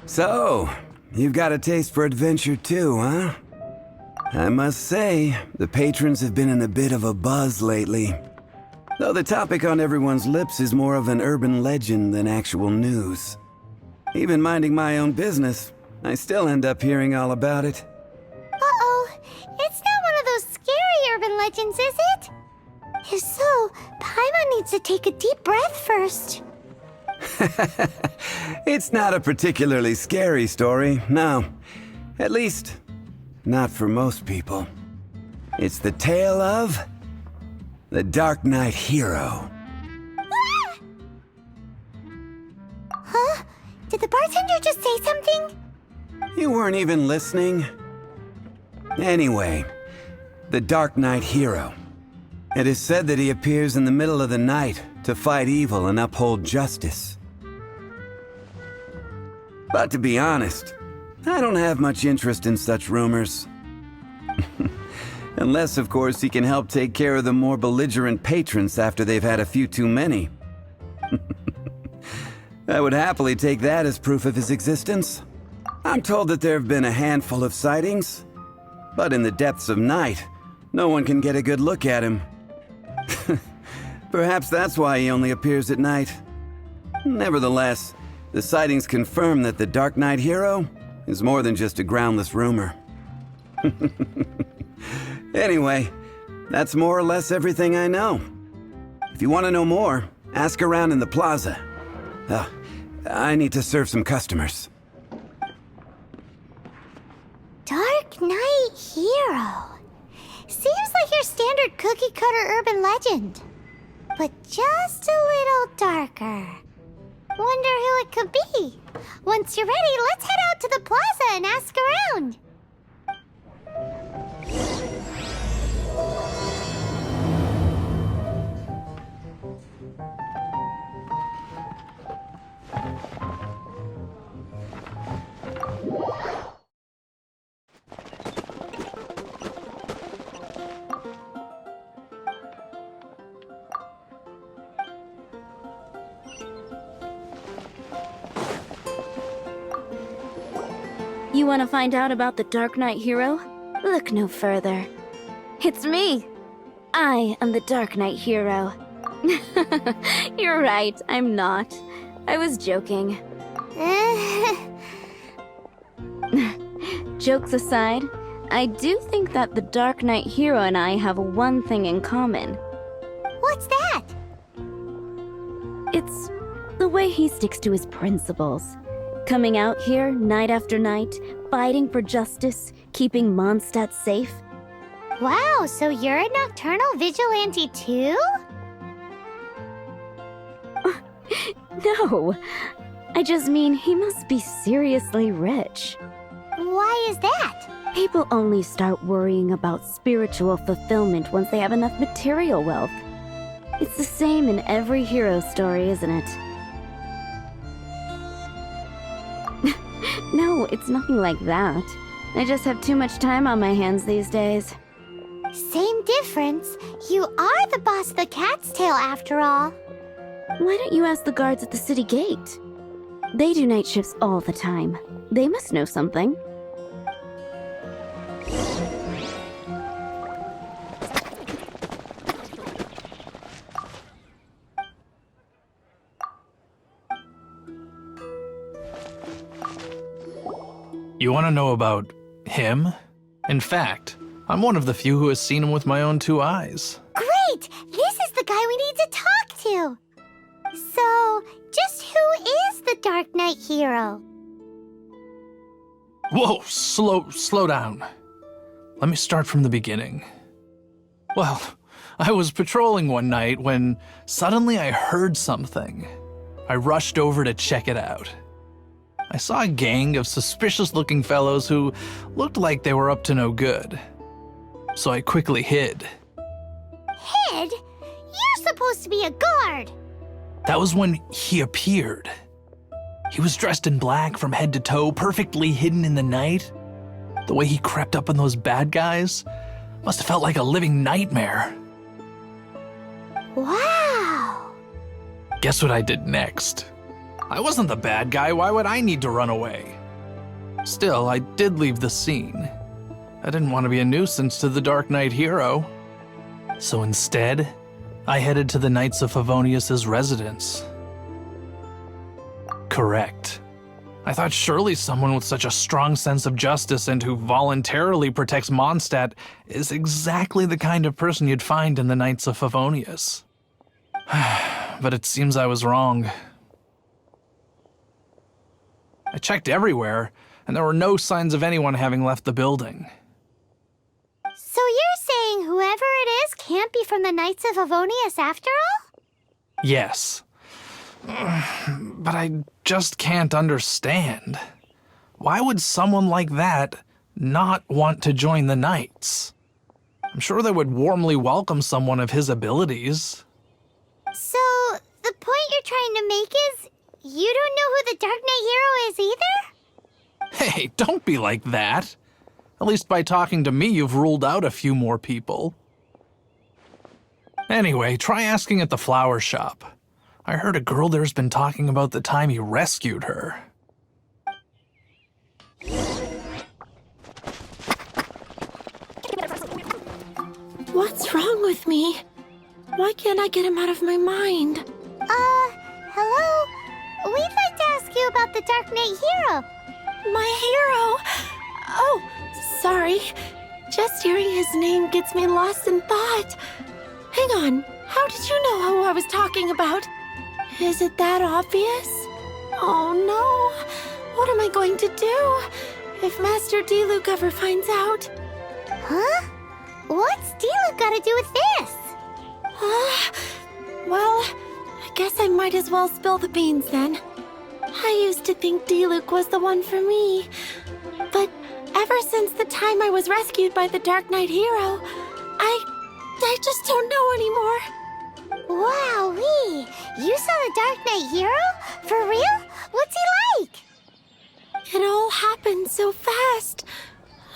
So, you've got a taste for adventure too, huh? I must say, the patrons have been in a bit of a buzz lately. Though the topic on everyone's lips is more of an urban legend than actual news. Even minding my own business, I still end up hearing all about it. Uh-oh, it's not one of those scary urban legends, is it? If so, Paimon needs to take a deep breath first. It's not a particularly scary story, no. At least, not for most people. It's the tale of the Darknight hero. Ah! Huh? Did the bartender just say something? You weren't even listening. Anyway, the Darknight hero. It is said that he appears in the middle of the night to fight evil and uphold justice. But to be honest, I don't have much interest in such rumors. Unless, of course, he can help take care of the more belligerent patrons after they've had a few too many. I would happily take that as proof of his existence. I'm told that there have been a handful of sightings, but in the depths of night, no one can get a good look at him. Perhaps that's why he only appears at night. Nevertheless, the sightings confirm that the Darknight hero is more than just a groundless rumor. Anyway, that's more or less everything I know. If you want to know more, ask around in the plaza. I need to serve some customers. Darknight hero. Seems like your standard cookie-cutter urban legend. But just a little darker. Wonder who it could be. Once you're ready, let's head out to the plaza and ask around. You want to find out about the Darknight hero? Look no further. It's me! I am the Darknight hero. You're right, I'm not. I was joking. Jokes aside, I do think that the Darknight hero and I have one thing in common. What's that? It's the way he sticks to his principles. Coming out here night after night, fighting for justice, keeping Mondstadt safe. Wow, so you're a nocturnal vigilante too? No, I just mean he must be seriously rich. Why is that? People only start worrying about spiritual fulfillment once they have enough material wealth. It's the same in every hero story, isn't it? No, it's nothing like that. I just have too much time on my hands these days. Same difference. You are the boss of the Cat's Tail after all. Why don't you ask the guards at the city gate? They do night shifts all the time. They must know something. You want to know about him? In fact, I'm one of the few who has seen him with my own two eyes. Great! This is the guy we need to talk to! So, just who is the Darknight hero? Whoa, slow down. Let me start from the beginning. Well, I was patrolling one night when suddenly I heard something. I rushed over to check it out. I saw a gang of suspicious-looking fellows who looked like they were up to no good. So I quickly hid. Hid? You're supposed to be a guard! That was when he appeared. He was dressed in black from head to toe, perfectly hidden in the night. The way he crept up on those bad guys must have felt like a living nightmare. Wow! Guess what I did next? I wasn't the bad guy, why would I need to run away? Still, I did leave the scene. I didn't want to be a nuisance to the Darknight hero. So instead, I headed to the Knights of Favonius' residence. Correct. I thought surely someone with such a strong sense of justice and who voluntarily protects Mondstadt is exactly the kind of person you'd find in the Knights of Favonius. But it seems I was wrong. I checked everywhere, and there were no signs of anyone having left the building. So you're saying whoever it is can't be from the Knights of Favonius after all? Yes. But I just can't understand. Why would someone like that not want to join the Knights? I'm sure they would warmly welcome someone of his abilities. So, the point you're trying to make is you don't know who the Dark Knight hero is either? Hey, don't be like that. At least by talking to me, you've ruled out a few more people. Anyway, try asking at the flower shop. I heard a girl there's been talking about the time you rescued her. What's wrong with me? Why can't I get him out of my mind? Hello? We'd like to ask you about the Dark Knight hero. My hero! Oh, sorry. Just hearing his name gets me lost in thought. Hang on, how did you know who I was talking about? Is it that obvious? Oh no, what am I going to do if Master Diluc ever finds out? Huh? What's Diluc got to do with this? Well, I guess I might as well spill the beans then. I used to think Diluc was the one for me, but ever since the time I was rescued by the Dark Knight hero, I just don't know anymore. Wowee! You saw the Dark Knight hero? For real? What's he like? It all happened so fast.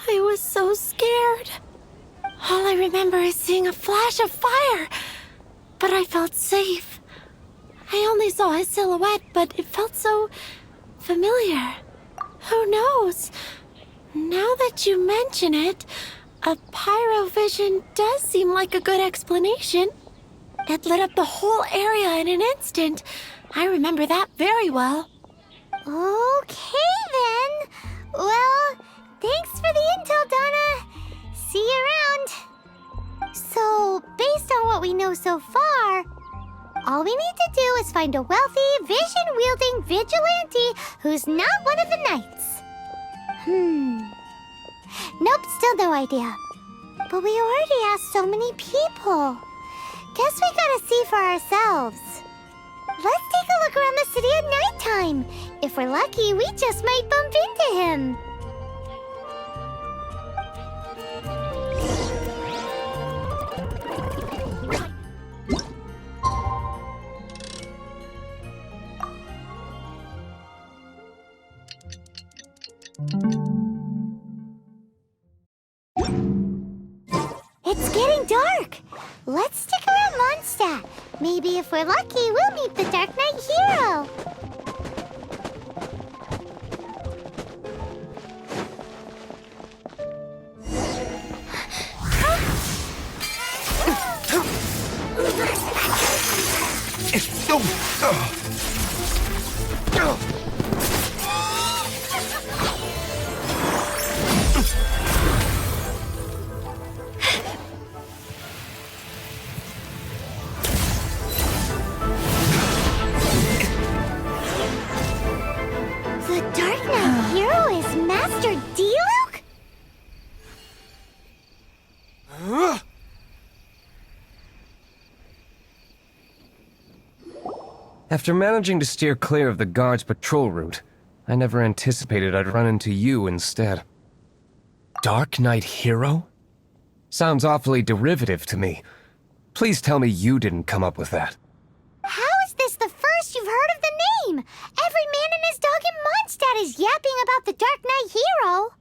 I was so scared. All I remember is seeing a flash of fire, but I felt safe. I only saw his silhouette, but it felt so familiar. Who knows? Now that you mention it, a pyrovision does seem like a good explanation. It lit up the whole area in an instant. I remember that very well. Okay then. Well, thanks for the intel, Donna. See you around. So, based on what we know so far, all we need to do is find a wealthy, vision-wielding vigilante who's not one of the knights. Nope, still no idea. But we already asked so many people. Guess we gotta see for ourselves. Let's take a look around the city at nighttime. If we're lucky, we just might bump into him. It's getting dark. Let's stick around Mondstadt. Maybe if we're lucky, we'll meet the Dark Knight hero. The Dark Knight hero is Master Diluc? After managing to steer clear of the guard's patrol route, I never anticipated I'd run into you instead. Dark Knight hero? Sounds awfully derivative to me. Please tell me you didn't come up with that. How is this the first you've heard of the name? Every man and his dog in Mondstadt is yapping about the Dark Knight hero.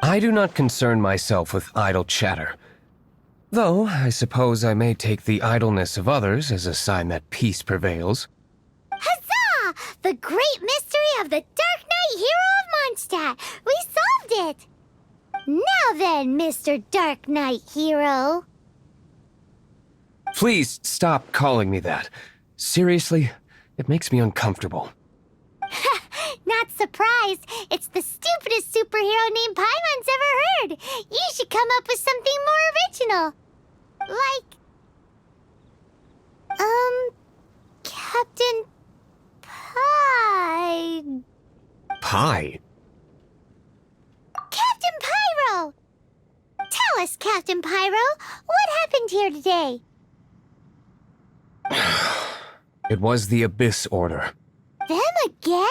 I do not concern myself with idle chatter. Though, I suppose I may take the idleness of others as a sign that peace prevails. Huzzah! The great mystery of the Dark Knight Hero of Mondstadt! We solved it! Now then, Mr. Dark Knight Hero. Please stop calling me that. Seriously, it makes me uncomfortable. Not surprised. It's the stupidest superhero name Paimon's ever heard. You should come up with something more original. Like... Captain Pie... Pie? Captain Pyro! Tell us, Captain Pyro, what happened here today? It was the Abyss Order. Them again?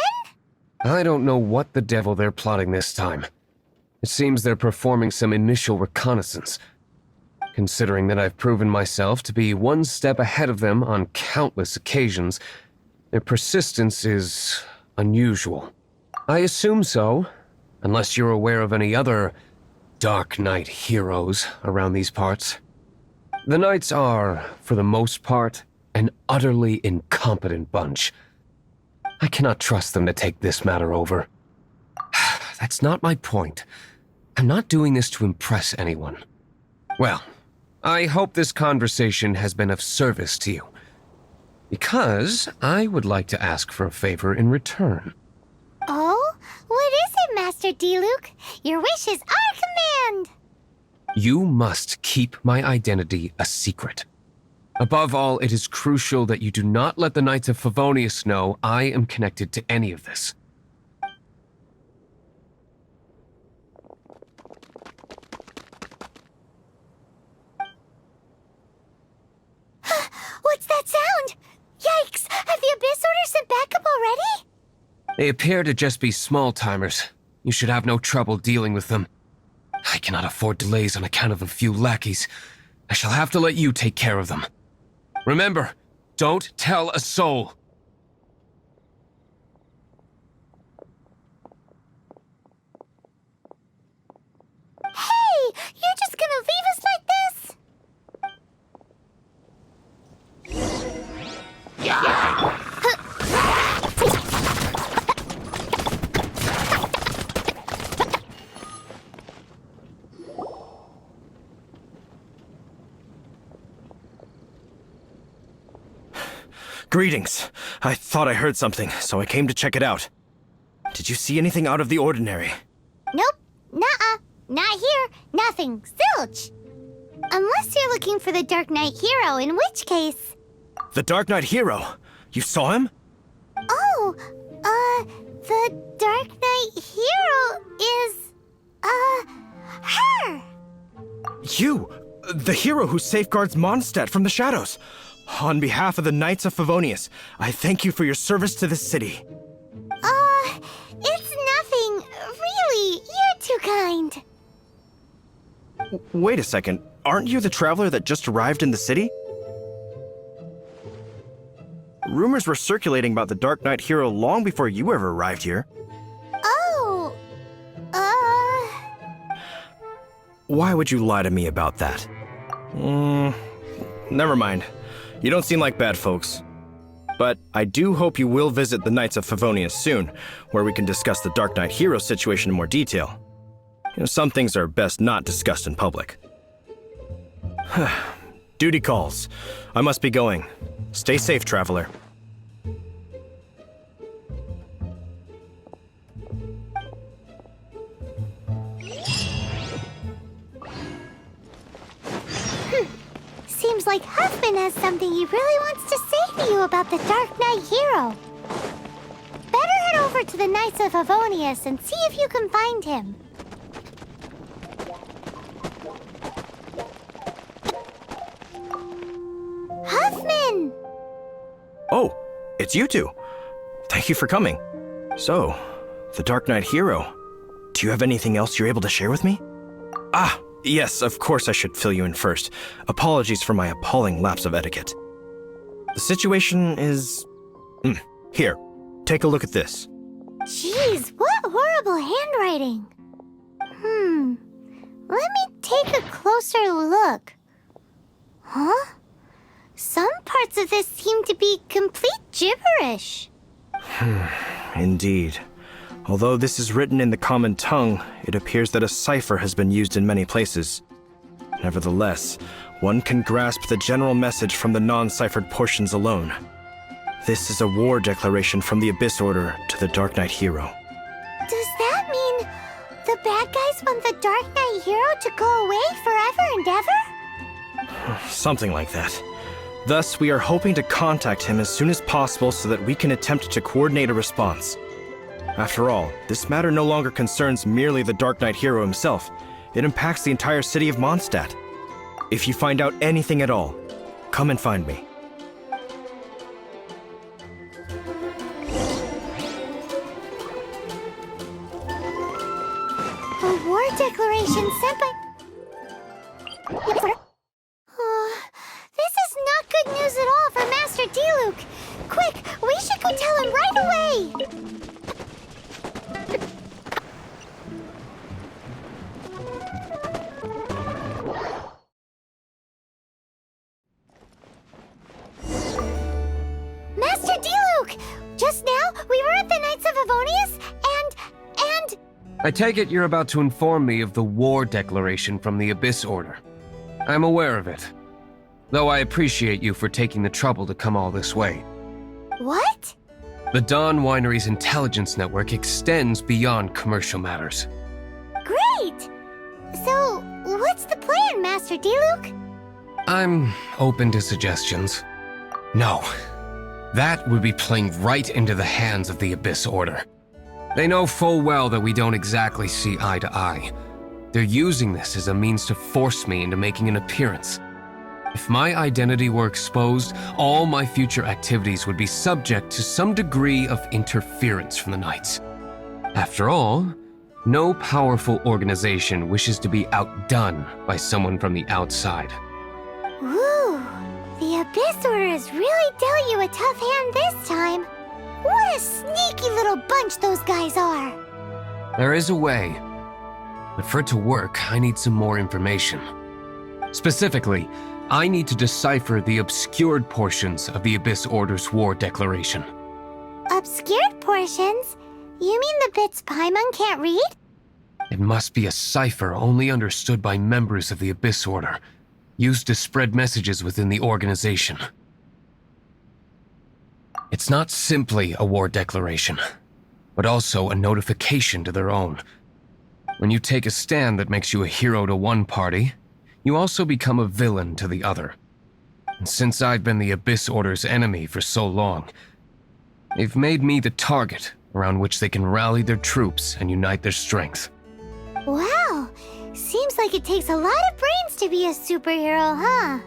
I don't know what the devil they're plotting this time. It seems they're performing some initial reconnaissance. Considering that I've proven myself to be one step ahead of them on countless occasions, their persistence is unusual. I assume so, unless you're aware of any other Dark Knight heroes around these parts. The Knights are, for the most part, an utterly incompetent bunch. I cannot trust them to take this matter over. That's not my point. I'm not doing this to impress anyone. Well, I hope this conversation has been of service to you. Because I would like to ask for a favor in return. Oh? What is it, Master D-Luke? Your wish is our command! You must keep my identity a secret. Above all, it is crucial that you do not let the Knights of Favonius know I am connected to any of this. What's that sound? Yikes! Have the Abyss Order sent backup already? They appear to just be small-timers. You should have no trouble dealing with them. I cannot afford delays on account of a few lackeys. I shall have to let you take care of them. Remember, don't tell a soul. Hey! You're just gonna leave us like this? Greetings. I thought I heard something, so I came to check it out. Did you see anything out of the ordinary? Nope. Nuh-uh. Not here. Nothing. Zilch. Unless you're looking for the Dark Knight Hero, in which case... The Dark Knight Hero? You saw him? Oh, the Dark Knight Hero is, her! You! The hero who safeguards Mondstadt from the shadows. On behalf of the Knights of Favonius, I thank you for your service to this city. It's nothing. Really, you're too kind. Wait a second. Aren't you the traveler that just arrived in the city? Rumors were circulating about the Dark Knight Hero long before you ever arrived here. Oh, Why would you lie to me about that? Never mind. You don't seem like bad folks. But I do hope you will visit the Knights of Favonius soon, where we can discuss the Dark Knight Hero situation in more detail. You know, some things are best not discussed in public. Duty calls. I must be going. Stay safe, traveler. seems like Huffman has something he really wants to say to you about the Dark Knight Hero. Better head over to the Knights of Favonius and see if you can find him. Huffman! Oh, it's you two. Thank you for coming. So, the Dark Knight Hero. Do you have anything else you're able to share with me? Ah, yes, of course I should fill you in first. Apologies for my appalling lapse of etiquette. The situation is... Here, take a look at this. Jeez, what horrible handwriting. Let me take a closer look. Huh? Some parts of this seem to be complete gibberish. Indeed. Although this is written in the common tongue, it appears that a cipher has been used in many places. Nevertheless, one can grasp the general message from the non-ciphered portions alone. This is a war declaration from the Abyss Order to the Darknight Hero. Does that mean the bad guys want the Dark Knight Hero to go away forever and ever? Something like that. Thus, we are hoping to contact him as soon as possible so that we can attempt to coordinate a response. After all, this matter no longer concerns merely the Dark Knight Hero himself. It impacts the entire city of Mondstadt. If you find out anything at all, come and find me. A war declaration sent by... This is not good news at all for Master Diluc. Quick, we should go tell him right away! Master Diluc! Just now, we were at the Knights of Avonius, and... I take it you're about to inform me of the war declaration from the Abyss Order. I'm aware of it, though I appreciate you for taking the trouble to come all this way. What? The Dawn Winery's intelligence network extends beyond commercial matters. Great! So, what's the plan, Master Diluc? I'm open to suggestions. No. That would be playing right into the hands of the Abyss Order. They know full well that we don't exactly see eye to eye. They're using this as a means to force me into making an appearance. If my identity were exposed, all my future activities would be subject to some degree of interference from the Knights. After all, no powerful organization wishes to be outdone by someone from the outside. Ooh, the Abyss Order has really dealt you a tough hand this time. What a sneaky little bunch those guys are! There is a way, but for it to work, I need some more information. Specifically, I need to decipher the obscured portions of the Abyss Order's war declaration. Obscured portions? You mean the bits Paimon can't read? It must be a cipher only understood by members of the Abyss Order, used to spread messages within the organization. It's not simply a war declaration, but also a notification to their own. When you take a stand that makes you a hero to one party, you also become a villain to the other. And since I've been the Abyss Order's enemy for so long, they've made me the target around which they can rally their troops and unite their strength. Wow, seems like it takes a lot of brains to be a superhero, huh?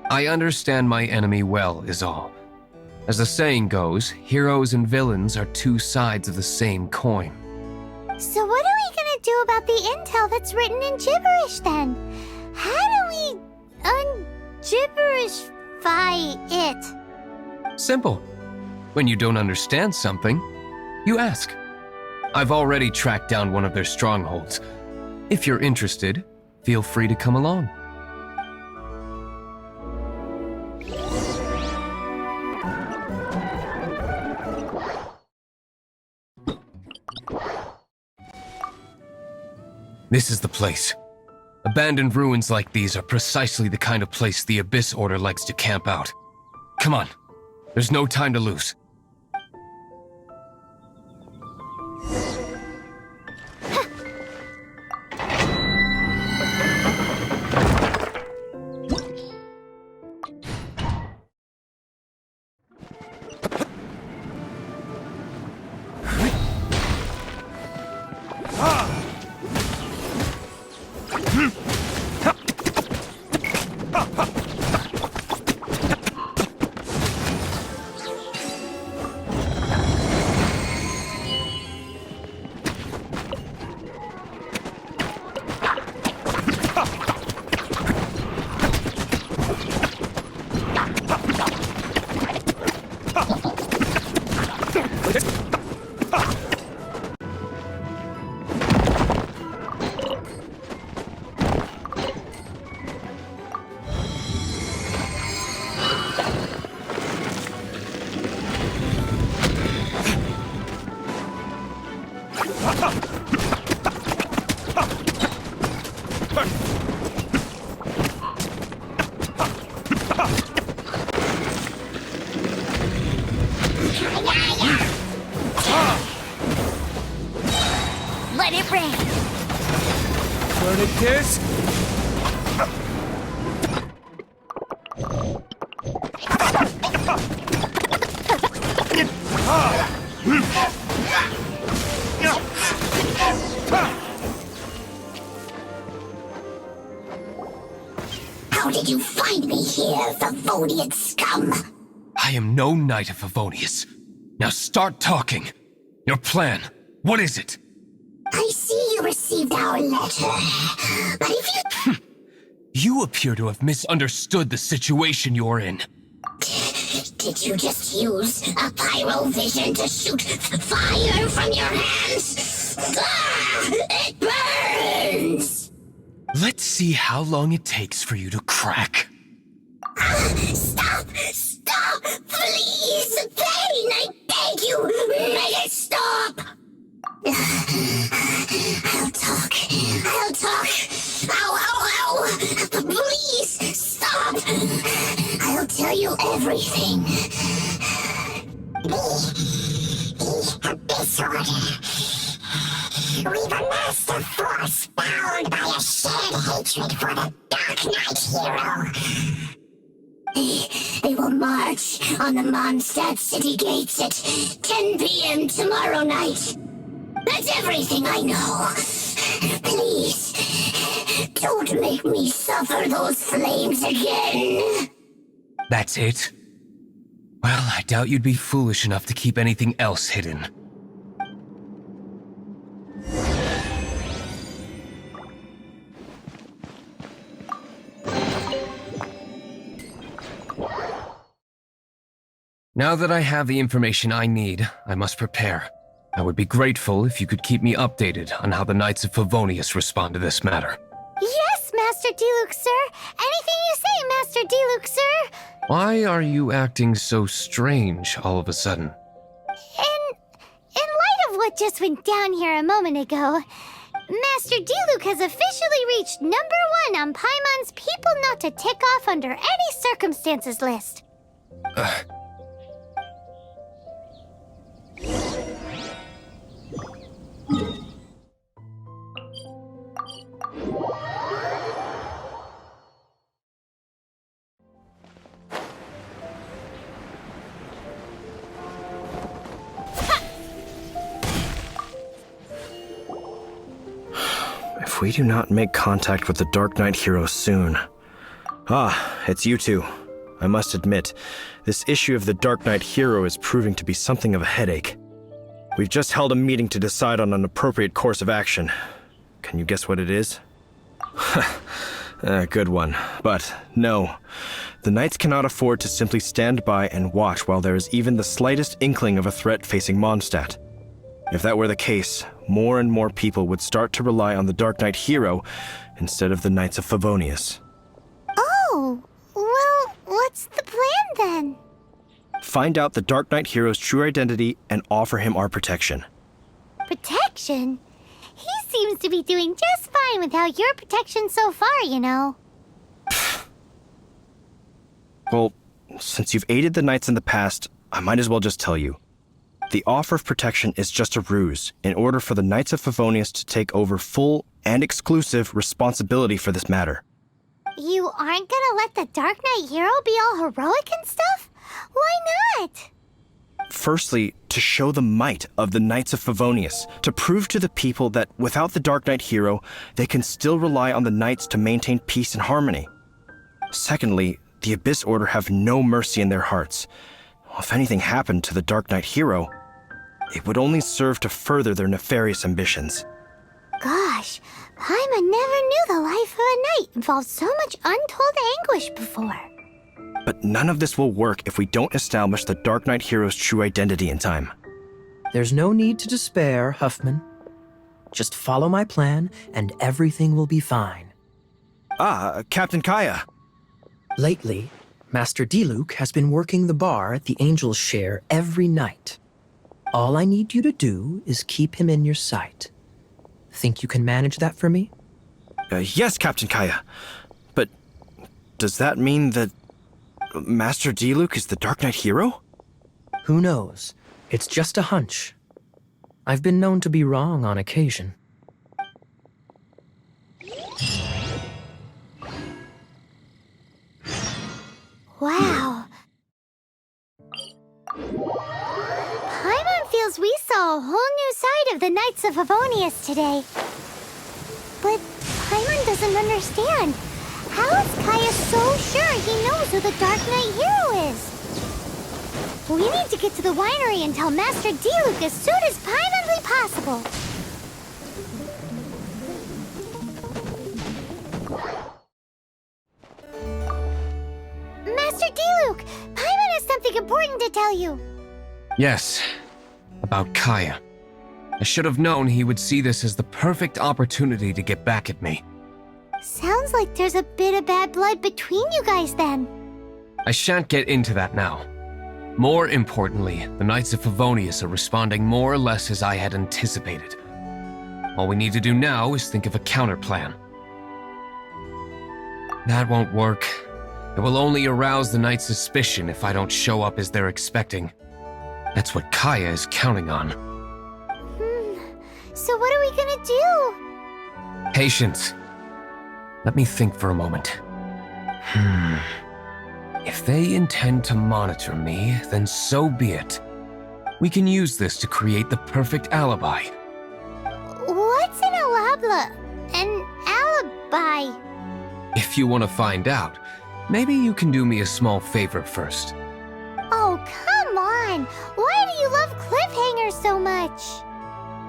I understand my enemy well, is all. As the saying goes, heroes and villains are two sides of the same coin. So what are we gonna do about the intel that's written in gibberish then? How do we un-gibberishify it? Simple. When you don't understand something, you ask. I've already tracked down one of their strongholds. If you're interested, feel free to come along. This is the place. Abandoned ruins like these are precisely the kind of place the Abyss Order likes to camp out. Come on, there's no time to lose. wanted this? How did you find me here, Favonian scum? I am no Knight of Favonius. Now start talking. Your plan, what is it? I see you received our letter, but if you... You appear to have misunderstood the situation you're in. Did you just use a pyrovision to shoot fire from your hands? It burns! Let's see how long it takes for you to crack. Stop! Stop! Please! Pain! I beg you! Make it stop! I'll talk. I'll talk. Ow, ow, ow! Please, stop! I'll tell you everything. The Abyss Order. We've amassed a force bound by a shared hatred for the Darknight hero. They will march on the Mondstadt city gates at 10 p.m. tomorrow night. That's everything I know. Please, don't make me suffer those flames again. That's it? Well, I doubt you'd be foolish enough to keep anything else hidden. Now that I have the information I need, I must prepare. I would be grateful if you could keep me updated on how the Knights of Favonius respond to this matter. Yes, Master Diluc, sir. Anything you say, Master Diluc, sir. Why are you acting so strange all of a sudden? In light of what just went down here a moment ago, Master Diluc has officially reached #1 on Paimon's People Not to Tick Off Under Any Circumstances list. If we do not make contact with the Darknight hero soon... Ah, it's you two. I must admit, this issue of the Darknight hero is proving to be something of a headache. We've just held a meeting to decide on an appropriate course of action. Can you guess what it is? Good one. But no, the Knights cannot afford to simply stand by and watch while there is even the slightest inkling of a threat facing Mondstadt. If that were the case, more and more people would start to rely on the Darknight hero instead of the Knights of Favonius. Oh, well, what's the plan then? Find out the Darknight hero's true identity and offer him our protection. Protection? He seems to be doing just fine without your protection so far, you know. Well, since you've aided the Knights in the past, I might as well just tell you. The offer of protection is just a ruse in order for the Knights of Favonius to take over full and exclusive responsibility for this matter. You aren't gonna let the Darknight hero be all heroic and stuff? Why not? Firstly, to show the might of the Knights of Favonius, to prove to the people that without the Darknight hero, they can still rely on the Knights to maintain peace and harmony. Secondly, the Abyss Order have no mercy in their hearts. If anything happened to the Darknight hero, it would only serve to further their nefarious ambitions. Gosh, Paimon never knew the life of a knight involved so much untold anguish before. But none of this will work if we don't establish the Darknight hero's true identity in time. There's no need to despair, Huffman. Just follow my plan, and everything will be fine. Ah, Captain Kaya. Lately, Master Diluc has been working the bar at the Angel's Share every night. All I need you to do is keep him in your sight. Think you can manage that for me? Yes, Captain Kaya. But does that mean that Master Diluc is the Darknight hero? Who knows? It's just a hunch. I've been known to be wrong on occasion. Paimon feels we saw a whole new side of the Knights of Favonius today. But Paimon doesn't understand. How is Kaya so sure he knows who the Dark Knight hero is? We need to get to the winery and tell Master Diluc as soon as Paimonly possible. Master Diluc, Paimon has something important to tell you. Yes, about Kaya. I should have known he would see this as the perfect opportunity to get back at me. Sounds like there's a bit of bad blood between you guys then. I shan't get into that now. More importantly, the Knights of Favonius are responding more or less as I had anticipated. All we need to do now is think of a counterplan. That won't work. It will only arouse the Knights' suspicion if I don't show up as they're expecting. That's what Kaya is counting on. So what are we gonna do? Patience. Let me think for a moment. If they intend to monitor me, then so be it. We can use this to create the perfect alibi. What's an alabla? An alibi? If you want to find out, maybe you can do me a small favor first. Oh, come on! Why do you love cliffhangers so much?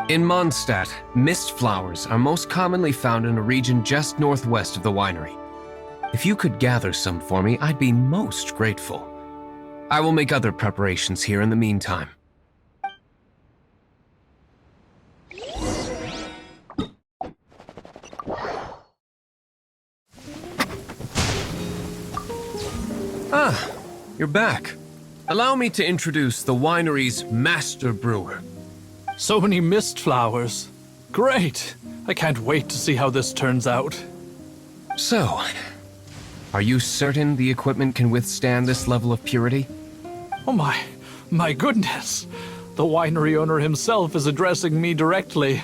In Mondstadt, mist flowers are most commonly found in a region just northwest of the winery. If you could gather some for me, I'd be most grateful. I will make other preparations here in the meantime. Ah, you're back. Allow me to introduce the winery's master brewer. So many mist flowers. Great! I can't wait to see how this turns out. So, are you certain the equipment can withstand this level of purity? Oh my goodness! The winery owner himself is addressing me directly.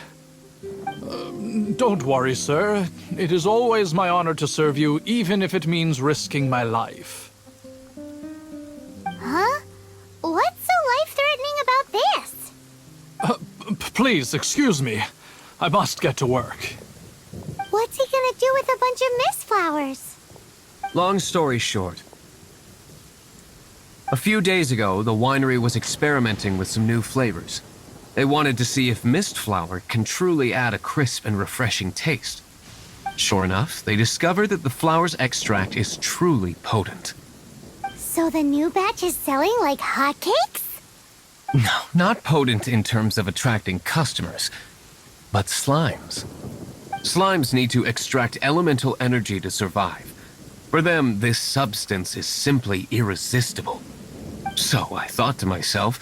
Don't worry, sir. It is always my honor to serve you, even if it means risking my life. Huh? What's so life-threatening about this? Please, excuse me. I must get to work. What's he gonna do with a bunch of mist flowers? Long story short. A few days ago, the winery was experimenting with some new flavors. They wanted to see if mist flower can truly add a crisp and refreshing taste. Sure enough, they discovered that the flower's extract is truly potent. So the new batch is selling like hotcakes? No, not potent in terms of attracting customers, but slimes. Slimes need to extract elemental energy to survive. For them, this substance is simply irresistible. So I thought to myself,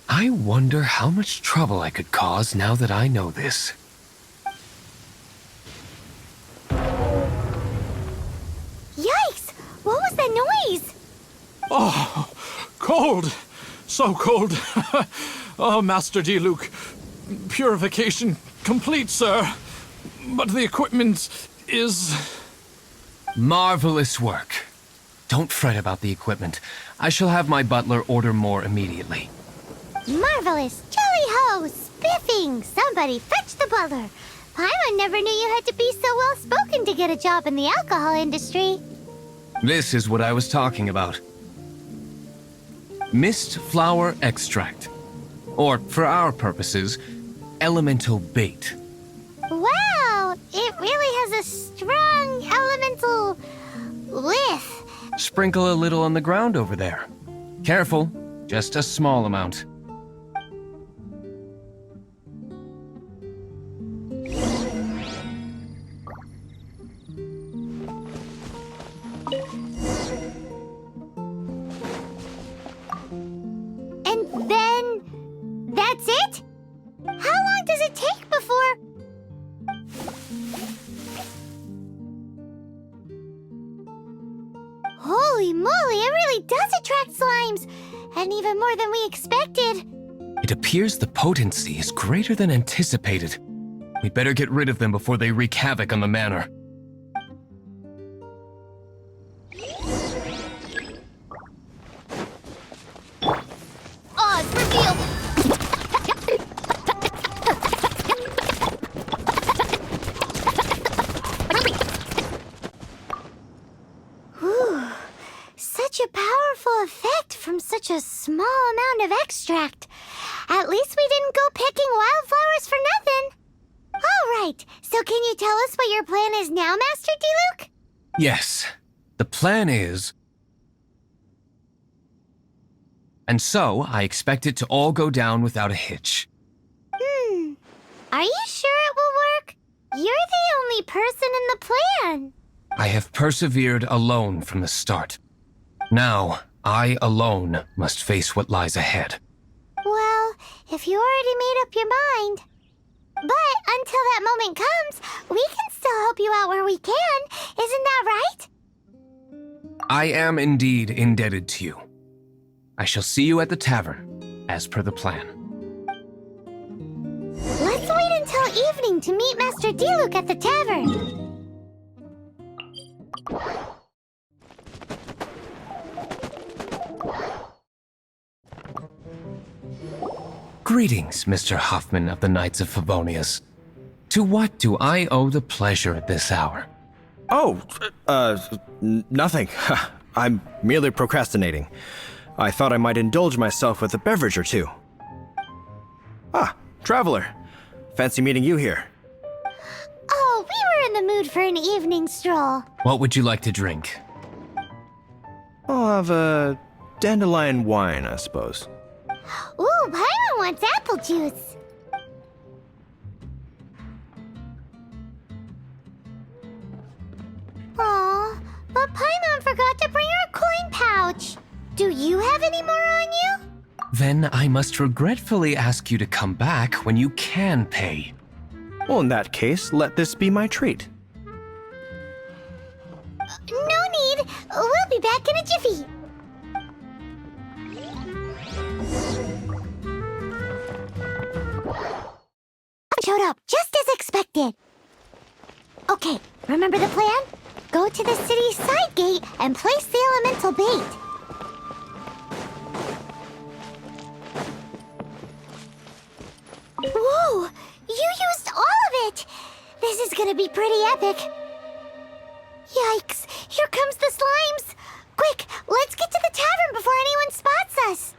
I wonder how much trouble I could cause now that I know this. Yikes! What was that noise? Oh, cold! So cold. Oh, Master Diluc. Purification complete, sir. But the equipment is... Marvelous work. Don't fret about the equipment. I shall have my butler order more immediately. Marvelous! Jolly ho! Spiffing! Somebody fetch the butler! Paimon never knew you had to be so well-spoken to get a job in the alcohol industry. This is what I was talking about. Mist flower extract. Or, for our purposes, elemental bait. Wow! It really has a strong elemental whiff. Sprinkle a little on the ground over there. Careful, just a small amount. And then... that's it? How long does it take before... Holy moly, it really does attract slimes! And even more than we expected. It appears the potency is greater than anticipated. We'd better get rid of them before they wreak havoc on the manor. such a small amount of extract. At least we didn't go picking wildflowers for nothing. All right, so can you tell us what your plan is now, Master Diluc? Yes, the plan is... And so, I expect it to all go down without a hitch. Are you sure it will work? You're the only person in the plan. I have persevered alone from the start. Now, I alone must face what lies ahead. Well, if you already made up your mind. But until that moment comes, we can still help you out where we can. Isn't that right? I am indeed indebted to you. I shall see you at the tavern, as per the plan. Let's wait until evening to meet Master Diluc at the tavern. Greetings, Mr. Hoffman of the Knights of Favonius. To what do I owe the pleasure at this hour? Oh, nothing. I'm merely procrastinating. I thought I might indulge myself with a beverage or two. Ah, traveler. Fancy meeting you here. Oh, we were in the mood for an evening stroll. What would you like to drink? I'll have a dandelion wine, I suppose. Ooh, Paimon wants apple juice. Aw, but Paimon forgot to bring her coin pouch. Do you have any more on you? Then I must regretfully ask you to come back when you can pay. Well, in that case, let this be my treat. No need. We'll be back in a jiffy. Showed up just as expected. Okay, remember the plan? Go to the city's side gate and place the elemental bait. Whoa! You used all of it! This is gonna be pretty epic. Yikes! Here comes the slimes! Quick, let's get to the tavern before anyone spots us!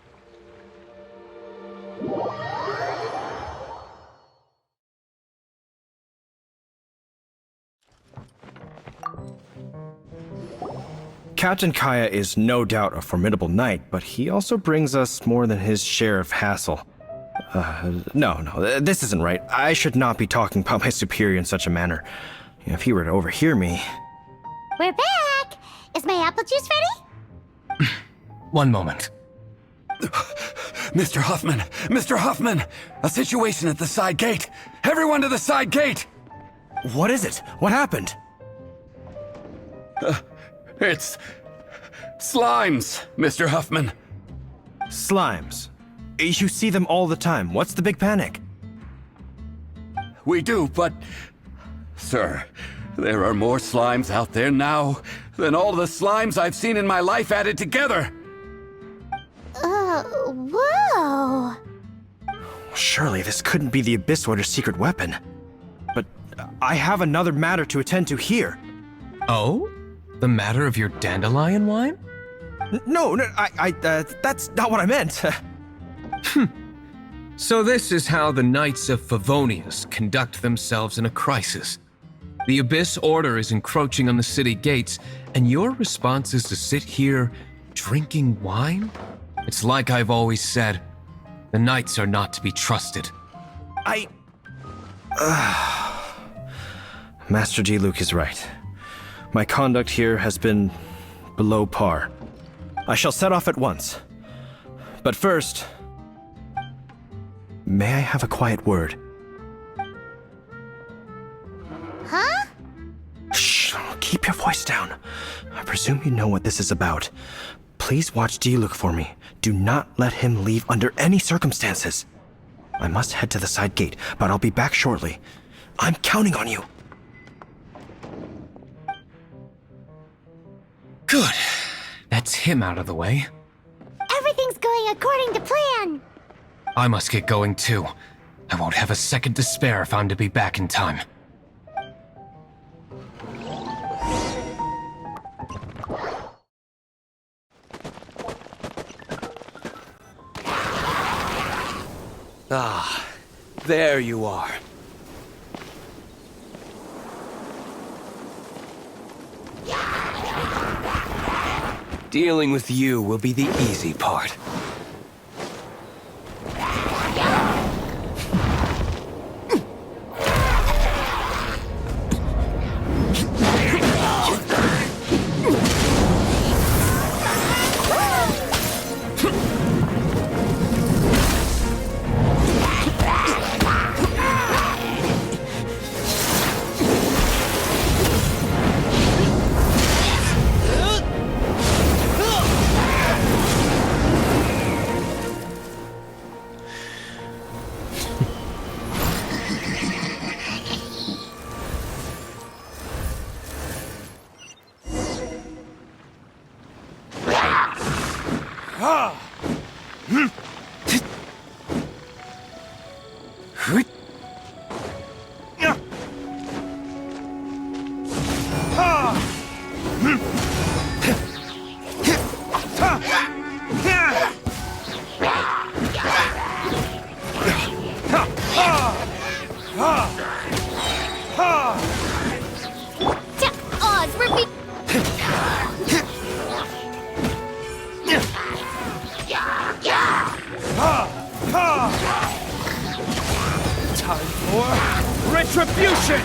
Captain Kaya is no doubt a formidable knight, but he also brings us more than his share of hassle. No, this isn't right. I should not be talking about my superior in such a manner. If he were to overhear me... We're back! Is my apple juice ready? One moment. Mr. Hoffman! Mr. Hoffman! A situation at the side gate! Everyone to the side gate! What is it? What happened? It's... slimes, Mr. Huffman. Slimes. You see them all the time. What's the big panic? We do, but... Sir, there are more slimes out there now than all the slimes I've seen in my life added together. Whoa! Surely this couldn't be the Abyss Warder's secret weapon. But I have another matter to attend to here. Oh? The matter of your dandelion wine? No, that's not what I meant. So this is how the Knights of Favonius conduct themselves in a crisis. The Abyss Order is encroaching on the city gates, and your response is to sit here drinking wine? It's like I've always said, the Knights are not to be trusted. Master Diluc is right. My conduct here has been below par. I shall set off at once. But first, may I have a quiet word? Huh? Shh, keep your voice down. I presume you know what this is about. Please watch Diluc for me. Do not let him leave under any circumstances. I must head to the side gate, but I'll be back shortly. I'm counting on you. Good. That's him out of the way. Everything's going according to plan. I must get going too. I won't have a second to spare if I'm to be back in time. Ah, there you are. Dealing with you will be the easy part. Time for retribution!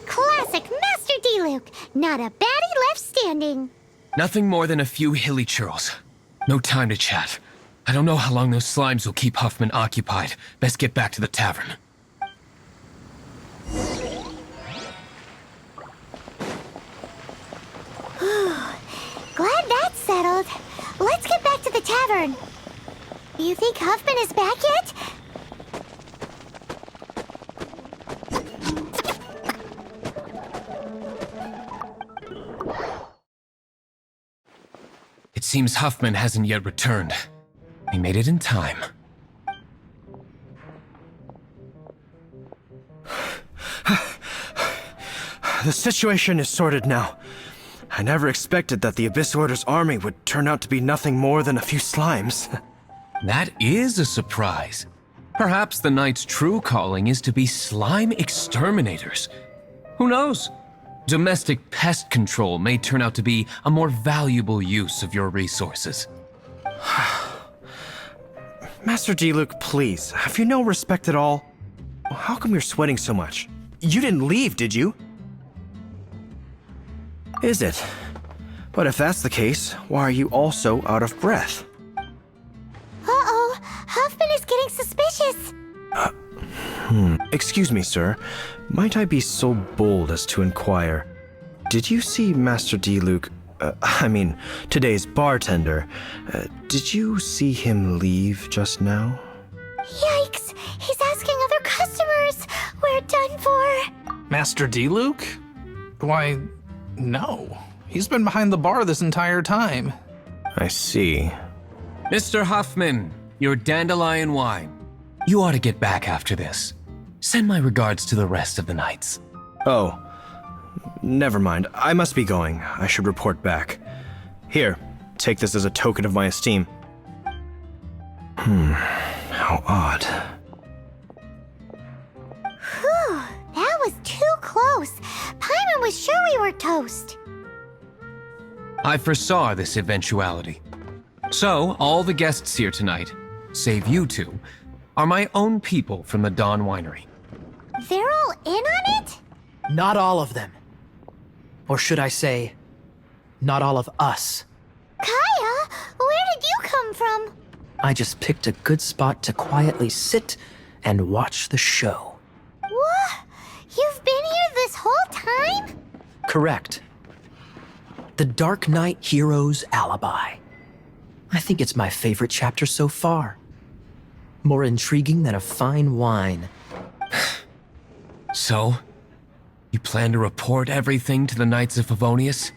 Classic Master D-Luke. Not a baddie left standing. Nothing more than a few hilly churls. No time to chat. I don't know how long those slimes will keep Huffman occupied. Best get back to the tavern. Glad that's settled. Let's get back to the tavern. You think Huffman is back yet? It seems Huffman hasn't yet returned. He made it in time. The situation is sorted now. I never expected that the Abyss Order's army would turn out to be nothing more than a few slimes. That is a surprise. Perhaps the Knight's true calling is to be slime exterminators. Who knows? Domestic pest control may turn out to be a more valuable use of your resources. Master D-Luke, please, have you no respect at all? How come you're sweating so much? You didn't leave, did you? Is it? But if that's the case, why are you also out of breath? Uh-oh, Huffman is getting suspicious. Excuse me, sir. Might I be so bold as to inquire? Did you see Master D-Luke, today's bartender? Did you see him leave just now? Yikes, he's asking other customers. We're done for. Master D-Luke? Why, no. He's been behind the bar this entire time. I see. Mr. Huffman, your dandelion wine. You ought to get back after this. Send my regards to the rest of the knights. Oh, never mind. I must be going. I should report back. Here, take this as a token of my esteem. How odd. Whew, that was too close. Paimon was sure we were toast. I foresaw this eventuality. So, all the guests here tonight, save you two, are my own people from the Dawn Winery. They're all in on it? Not all of them. Or should I say, not all of us. Kaya, where did you come from? I just picked a good spot to quietly sit and watch the show. What? You've been here this whole time? Correct. The Darknight hero's alibi. I think it's my favorite chapter so far. More intriguing than a fine wine. So, you plan to report everything to the Knights of Favonius?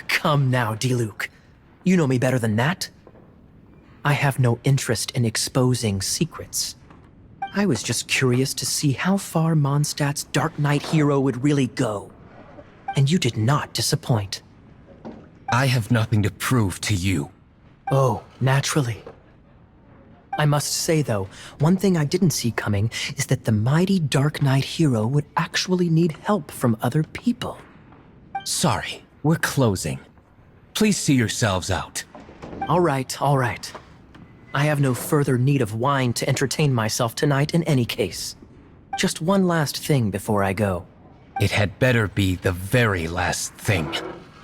Come now, Diluc. You know me better than that. I have no interest in exposing secrets. I was just curious to see how far Mondstadt's Darknight hero would really go. And you did not disappoint. I have nothing to prove to you. Oh, naturally. I must say, though, one thing I didn't see coming is that the mighty Darknight hero would actually need help from other people. Sorry, we're closing. Please see yourselves out. All right, all right. I have no further need of wine to entertain myself tonight in any case. Just one last thing before I go. It had better be the very last thing.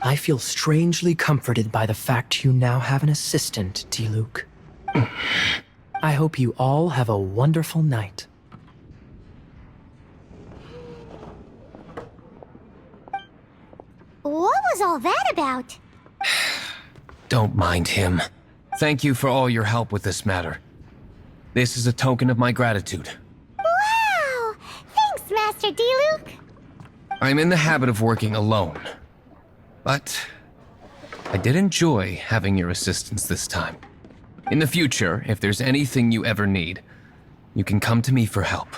I feel strangely comforted by the fact you now have an assistant, Diluc. I hope you all have a wonderful night. What was all that about? Don't mind him. Thank you for all your help with this matter. This is a token of my gratitude. Wow! Thanks, Master Diluc. I'm in the habit of working alone. But I did enjoy having your assistance this time. In the future, if there's anything you ever need, you can come to me for help.